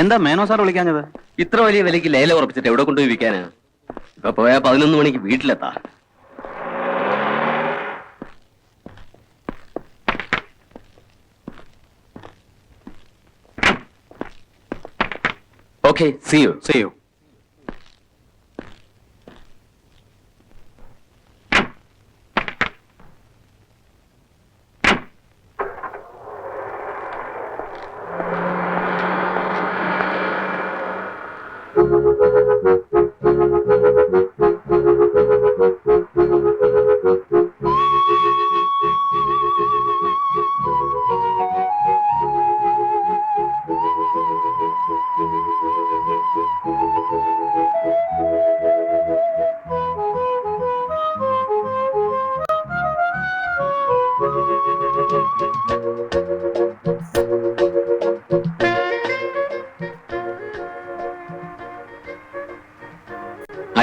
എന്താ മേനോ സാർ വിളിക്കാഞ്ഞത്? ഇത്ര വലിയ വിലയ്ക്ക് ലേലം ഉറപ്പിച്ചിട്ട് എവിടെ കൊണ്ടുപോയി വിൽക്കാനാ? ഇപ്പൊ പോയാ 11 മണിക്ക് വീട്ടിലെത്താ. Okay, see you. See you.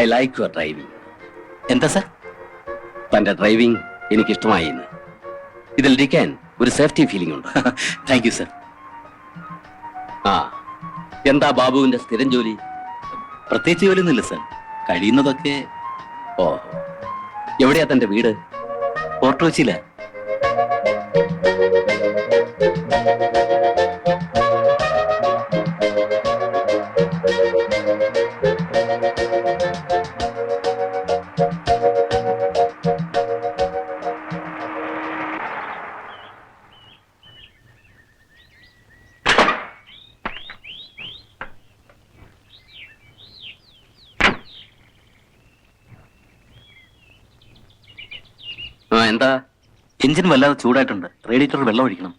I like your driving. എന്താ സാർ? തന്റെ ഡ്രൈവിംഗ് എനിക്ക് ഇഷ്ടമായി. ഇതിൽ ഇരിക്കാൻ ഒരു സേഫ്റ്റി ഫീലിംഗ് ഉണ്ട്. Thank you sir. ആ, എന്താ ബാബുവിന്റെ സ്ഥിരം ജോലി? പ്രത്യേകിച്ച് ജോലിയൊന്നുമില്ല സാർ, കഴിയുന്നതൊക്കെ. ഓ, എവിടെയാ തന്റെ വീട്? ഫോർട്ട് കൊച്ചിയില. എന്താ? എഞ്ചിൻ വല്ലാതെ ചൂടായിട്ടുണ്ട്, റേഡിയേറ്റർ വെള്ളം ഒഴിക്കണം.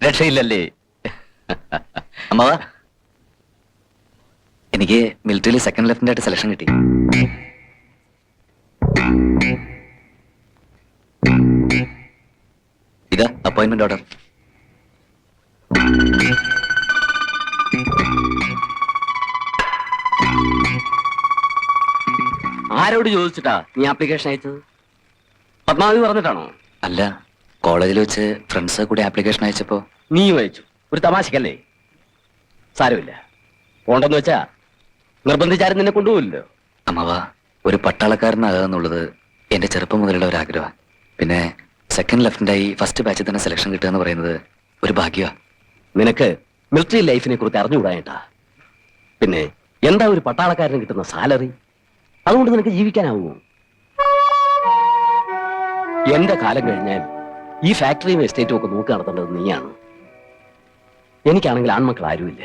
രക്ഷയില്ലല്ലേ? അമ്മാവ, എനിക്ക് മിലിറ്ററിയിൽ സെക്കൻഡ് ലെഫ്റ്റനന്റ് ആയിട്ട് സെലക്ഷൻ കിട്ടി. ഇതാ അപ്പോയിന്റ്മെന്റ് ഓർഡർ. ആരോട് ചോദിച്ചിട്ടാ നീ ആപ്ലിക്കേഷൻ അയച്ചത്? പത്മാവതി പറഞ്ഞിട്ടാണോ? അല്ല, കോളേജിൽ വെച്ച് ഫ്രണ്ട്സ് കൂടി ആപ്ലിക്കേഷൻ അയച്ചപ്പോ. നീ അയച്ചു? ഒരു തമാശക്കല്ലേ? സാരമില്ല, പോണ്ടെന്ന് വെച്ചാ നിർബന്ധിച്ചാരും നിന്നെ കൊണ്ടുപോയില്ലോ. അമ്മവ ഒരു പട്ടാളക്കാരനാകാന്നുള്ളത് എന്റെ ചെറുപ്പം മുതലുള്ള ഒരു ആഗ്രഹമാണ്. പിന്നെ സെക്കൻഡ് ലെഫ്റ്റനന്റായി ഫസ്റ്റ് ബാച്ചിൽ തന്നെ സെലക്ഷൻ കിട്ടുക എന്ന് പറയുന്നത് ഒരു ഭാഗ്യമാണ്. നിനക്ക് മിലിറ്ററി ലൈഫിനെ കുറിച്ച് അറിഞ്ഞുകൂടായിട്ടാ. പിന്നെ എന്താ ഒരു പട്ടാളക്കാരന് കിട്ടുന്ന സാലറി? അതുകൊണ്ട് നിനക്ക് ജീവിക്കാനാവുമോ? എന്റെ കാലം കഴിഞ്ഞാൽ ഈ ഫാക്ടറിയും എസ്റ്റേറ്റും ഒക്കെ നോക്കി നടത്തേണ്ടത് നീയാണ്. എനിക്കാണെങ്കിൽ ആൺമക്കൾ ആരുമില്ല.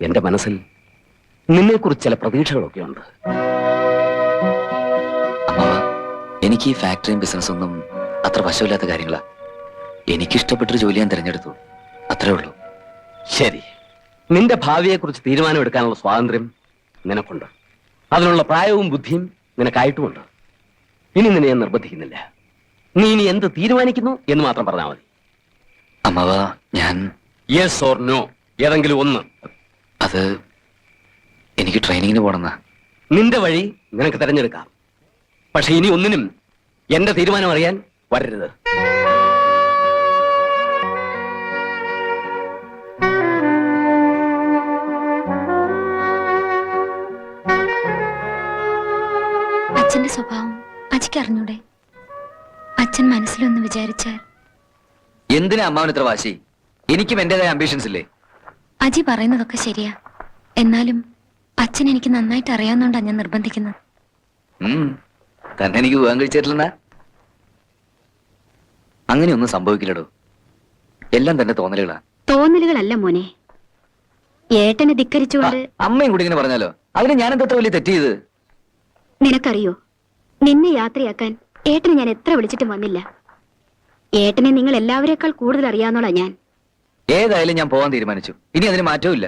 എന്റെ മനസ്സിൽ നിന്നെക്കുറിച്ച് ചില പ്രതീക്ഷകളൊക്കെ ഉണ്ട്. അമ്മവ എനിക്ക് ഈ ഫാക്ടറിയും ബിസിനസ്സും ഒന്നും അത്ര വശമില്ലാത്ത കാര്യങ്ങളാ. എനിക്കിഷ്ടപ്പെട്ടൊരു ജോലി ഞാൻ തിരഞ്ഞെടുത്തു, അത്രേ ഉള്ളൂ. ശരി, നിന്റെ ഭാവിയെക്കുറിച്ച് തീരുമാനമെടുക്കാനുള്ള സ്വാതന്ത്ര്യം നിനക്കുണ്ട്. അതിനുള്ള പ്രായവും ബുദ്ധിയും നിനക്കായിട്ടുമുണ്ട്. ഇനി നിന്നെ ഞാൻ നിർബന്ധിക്കുന്നില്ല. നീ ഇനി എന്ത് തീരുമാനിക്കുന്നു എന്ന് മാത്രം പറഞ്ഞാൽ മതി. അമ്മവ ഞാൻ യെസ് ഓർ നോ, ഏതെങ്കിലും ഒന്ന്. അത് എനിക്ക് ട്രെയിനിങ്ങിന് പോണെന്നാ. നിന്റെ വഴി നിനക്ക് തിരഞ്ഞെടുക്കാം. പക്ഷെ ഇനി ഒന്നിനും എന്റെ തീരുമാനം അറിയാൻ വരരുത്. അച്ഛന്റെ സ്വഭാവം അജിക്ക് അറിഞ്ഞൂടെ? അച്ഛൻ മനസ്സിലൊന്ന് വിചാരിച്ചാൽ. എന്തിനാ അമ്മാവൻ ഇത്ര വാശി? എനിക്കും എന്റേതായ അംബിഷൻസ് ഇല്ലേ? അജി പറയുന്നതൊക്കെ ശരിയാ. എന്നാലും അച്ഛൻ എനിക്ക് നന്നായിട്ട് അറിയാവുന്നോണ്ടാ ഞാൻ നിർബന്ധിക്കുന്നത്. തന്നെ എനിക്ക് വിവാഹം കഴിച്ചിട്ടില്ലെന്നാ? അങ്ങനെയൊന്നും സംഭവിക്കില്ലടോ. എല്ലാം തന്നെ തോന്നലുകളാ. തോന്നലുകളല്ല മോനെ, ഏട്ടനെ ധിക്കരിച്ചുകൊണ്ട്. അമ്മയും കൂടി ഇങ്ങനെ പറഞ്ഞാലോ? അതിന് ഞാൻ എന്താ വലിയ തെറ്റ് ചെയ്ത്? നിനക്കറിയോ, നിന്നെ യാത്രയാക്കാൻ ഏട്ടനെ ഞാൻ എത്ര വിളിച്ചിട്ടും വന്നില്ല. ഏട്ടനെ നിങ്ങൾ എല്ലാവരെക്കാൾ കൂടുതൽ അറിയാവുന്നോളാ ഞാൻ. ഏതായാലും ഞാൻ പോകാൻ തീരുമാനിച്ചു. ഇനി അതിന് മാറ്റവും ഇല്ല.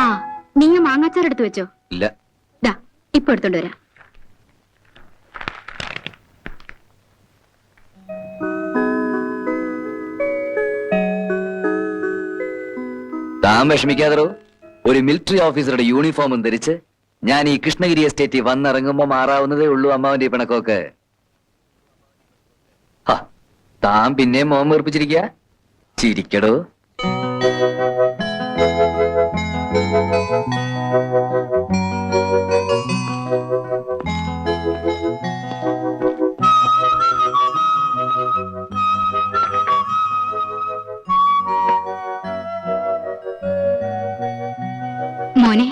ആ, നീ മാങ്ങാച്ചാർ എടുത്തു വെച്ചോ? ഇല്ല. ദാ ഇപ്പൊ എടുത്തോണ്ട് വരാം. താൻ വിഷമിക്കാതോ. ഒരു മിലിറ്ററി ഓഫീസറുടെ യൂണിഫോമും ധരിച്ച് ഞാൻ ഈ കൃഷ്ണഗിരി എസ്റ്റേറ്റിൽ വന്നിറങ്ങുമ്പോ മാറാവുന്നതേ ഉള്ളൂ അമ്മാവന്റെ ഈ പിണക്കൊക്കെ. താൻ പിന്നെയും മോഹം വീർപ്പിച്ചിരിക്ക. ചിരിക്കടോ. മോനെ,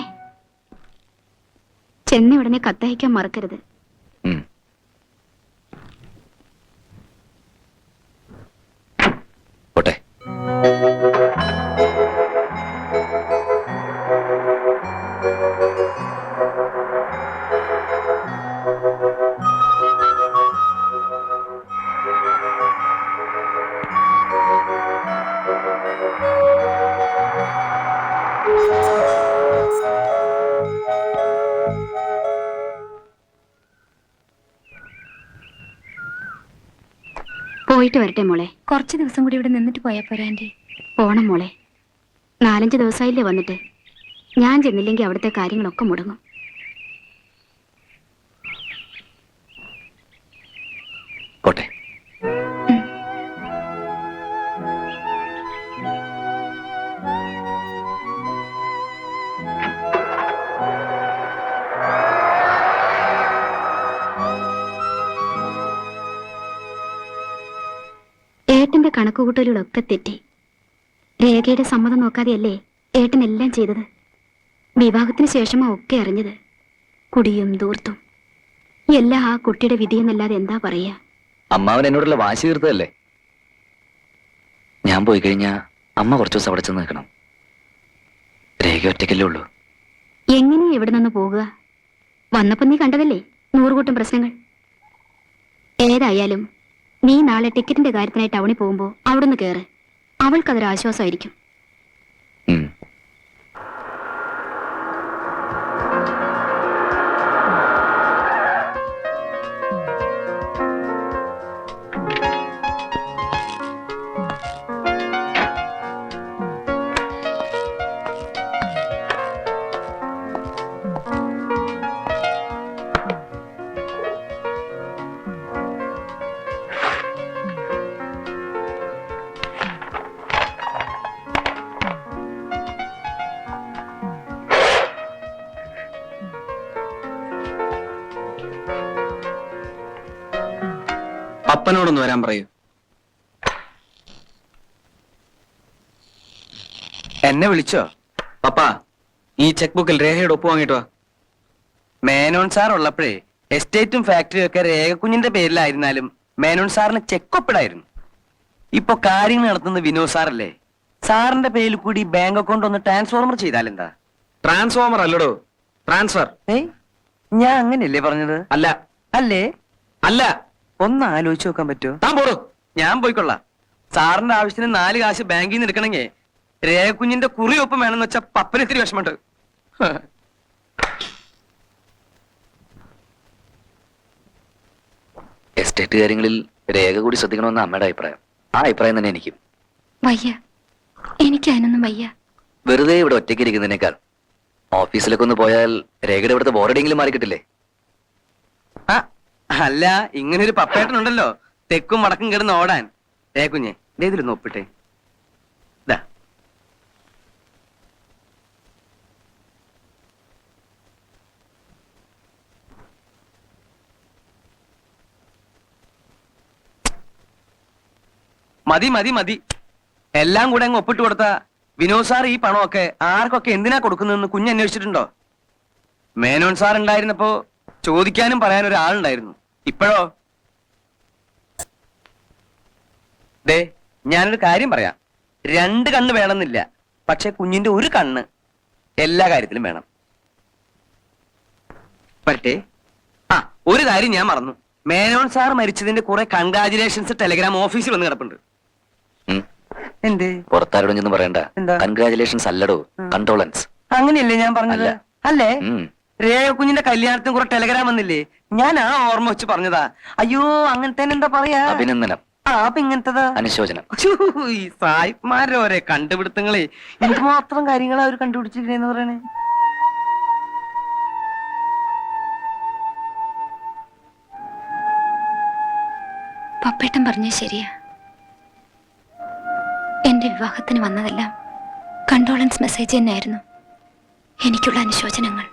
ചെന്ന ഉടനെ കത്തയക്കാൻ മറക്കരുത്. പോട്ടെ. പോയിട്ട് വരട്ടെ മോളെ. കുറച്ച് ദിവസം കൂടി ഇവിടെ നിന്നിട്ട് പോയാ പോരാ ആന്റി? പോണം മോളെ. 4-5 ദിവസമായില്ലേ വന്നിട്ട്. ഞാൻ ചെന്നില്ലെങ്കിൽ അവിടുത്തെ കാര്യങ്ങളൊക്കെ മുടങ്ങും. പോട്ടെ. ഏട്ടന്റെ കണക്കുകൂട്ടലുകളൊക്കെ തെറ്റി. രേഖയുടെ സമ്മതം നോക്കാതെയല്ലേ ഏട്ടൻ എല്ലാം ചെയ്തത്. വിവാഹത്തിന് ശേഷമാ ഒക്കെ അറിഞ്ഞത്. കുടിയും ദൂർത്തും എല്ലാം ആ കുട്ടിയുടെ വിധിയെന്നല്ലാതെ എന്താ പറയാ. അമ്മാവൻ എന്നോടുള്ള വാശി തീർത്തതല്ലേ. ഞാൻ പോയി കഴിഞ്ഞാ അമ്മ കുറച്ചു ദിവസം അവിടെ ചെന്ന് നിൽക്കണം. രേഖ ഒറ്റയ്ക്കല്ലേ ഉള്ളൂ. എങ്ങനെയാ എവിടെ നിന്ന് പോകുക? വന്നപ്പോ നീ കണ്ടതല്ലേ 100 കൂട്ടം പ്രശ്നങ്ങൾ. ഏതായാലും നീ നാളെ ടിക്കറ്റിന്റെ കാര്യത്തിനായി ടൗണിൽ പോകുമ്പോ അവിടുന്ന് കേറ്. അവൾക്കതൊരു ആശ്വാസമായിരിക്കും. പപ്പനോടൊന്ന് വരാൻ പറയൂ. എന്നെ വിളിച്ചോ? പപ്പ, ഈ ചെക്ക് ബുക്കിൽ രേഖയുടെ ഒപ്പ് വാങ്ങിട്ട് വാ. മേനോൻ സാർ ഉള്ളപ്പോഴേ എസ്റ്റേറ്റും ഫാക്ടറിയും ഒക്കെ രേഖക്കുഞ്ഞിന്റെ പേരിലായിരുന്നാലും മേനോൻ സാറിന് ചെക്ക് ഒപ്പിടായിരുന്നു. ഇപ്പൊ കാര്യങ്ങൾ നടത്തുന്നത് വിനോദ് സാറല്ലേ. സാറിന്റെ പേരിൽ കൂടി ബാങ്ക് അക്കൗണ്ട് ഒന്ന് ട്രാൻസ്ഫോർമർ ചെയ്താലെന്താ? ട്രാൻസ്ഫോമർ അല്ലടോ, ട്രാൻസ്ഫർ. ഞാൻ അങ്ങനെയല്ലേ പറഞ്ഞത്? അല്ല. അല്ലേ? അല്ല. ഒന്ന് ആലോചിച്ച് നോക്കാൻ പറ്റുമോ? താൻ പോടോ. ഞാൻ പോയിക്കൊള്ളാം. സാറിന്റെ ആവശ്യത്തിന് 4 കാശ് ബാങ്കിൽ നിന്ന് എടുക്കണമെങ്കിൽ രേഖക്കുഞ്ഞിന്റെ കുറിയൊപ്പം വേണമെന്ന് വെച്ചാൽ പപ്പന് ഇത്തിരി വിഷമമുണ്ട്. എസ്റ്റേറ്റ് കാര്യങ്ങളിൽ രേഖ കൂടി ശ്രദ്ധിക്കണമെന്ന് അമ്മയുടെ അഭിപ്രായം. ആ അഭിപ്രായം തന്നെ എനിക്കും. വയ്യ, എനിക്ക് അതിനൊന്നും വയ്യ. വെറുതെ ഇവിടെ ഒറ്റയ്ക്ക് ഇരിക്കുന്നതിനേക്കാൾ ഓഫീസിലൊക്കെ ഒന്ന് പോയാൽ രേഖയുടെ ഇവിടുത്തെ ബോർഡെങ്കിലും മാറി കിട്ടില്ലേ? ആ, അല്ല, ഇങ്ങനെ ഒരു പപ്പേട്ടനുണ്ടല്ലോ തെക്കും വടക്കും കിടന്ന് ഓടാൻ. രേഖക്കുഞ്ഞെ ഇതിലൊന്ന് ഒപ്പിട്ടെ. ദാ. മതി മതി മതി, എല്ലാം കൂടെ അങ്ങ് ഒപ്പിട്ട് കൊടുത്ത വിനോദ് സാർ ഈ പണമൊക്കെ ആർക്കൊക്കെ എന്തിനാ കൊടുക്കുന്നതെന്ന് കുഞ്ഞ് അന്വേഷിച്ചിട്ടുണ്ടോ? മേനോൻ സാർ ഉണ്ടായിരുന്നപ്പോ ചോദിക്കാനും പറയാനും ഒരാളുണ്ടായിരുന്നു. ഇപ്പോഴോ? ദേ, ഞാനൊരു കാര്യം പറയാം. 2 കണ്ണ് വേണമെന്നില്ല, പക്ഷെ കുഞ്ഞിന്റെ ഒരു കണ്ണ് എല്ലാ കാര്യത്തിലും വേണം. പറ്റേ? ആ, ഒരു കാര്യം ഞാൻ മറന്നു. മേനോൻ സാർ മരിച്ചതിന്റെ കുറെ കൺഗ്രാചുലേഷൻസ് ടെലിഗ്രാം ഓഫീസിൽ വന്ന് കിടപ്പുണ്ട്. ഉം. എന്തേ? പുറത്താരോടും ചെന്ന് പറയണ്ട. എന്താ? കൺഗ്രാചുലേഷൻസ് അല്ലടോ, കണ്ടോളൻസ്. അങ്ങനെയല്ലേ ഞാൻ പറഞ്ഞത്? അല്ല. അല്ലേ? ഉം. രേഖക്കുഞ്ഞിന്റെ കല്യാണത്തിന് കുറെ ടെലിഗ്രാം വന്നില്ലേ? ഞാൻ ആ ഓർമ്മ വെച്ച് പറഞ്ഞതാ. അയ്യോ, അങ്ങനത്തെ എന്താ പറയാ? അഭിനന്ദനം, ആ, അപ്പൊ ഇങ്ങനത്തതാ അനുശോചനം. ഛൂ, ഈ സായിപ്പ്മാരുടെ ഓരോ കണ്ടുപിടുത്തങ്ങളെ എന്തുമാത്രം കാര്യങ്ങളാ അവർ കണ്ടുപിടിച്ചിരിക്കണേന്ന് പറയണേ. പപ്പേട്ടൻ പറഞ്ഞ ശരിയാ. എന്റെ വിവാഹത്തിന് വന്നതെല്ലാം കണ്ടോളൻസ് മെസ്സേജ് തന്നെയായിരുന്നു. എനിക്കുള്ള അനുശോചനങ്ങൾ.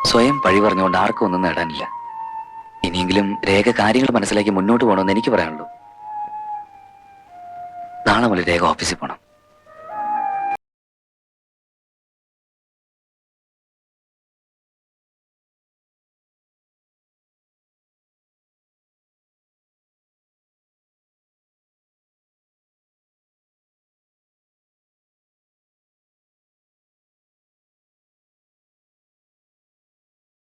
സ്വയം പഴി പറഞ്ഞുകൊണ്ട് ആർക്കും ഒന്നും നേടാനില്ല. ഇനിയെങ്കിലും രേഖ കാര്യങ്ങൾ മനസ്സിലാക്കി മുന്നോട്ട് പോകണമെന്ന് എനിക്ക് പറയാനുള്ളൂ. നാളെ മുതൽ രേഖ ഓഫീസിൽ പോകണം.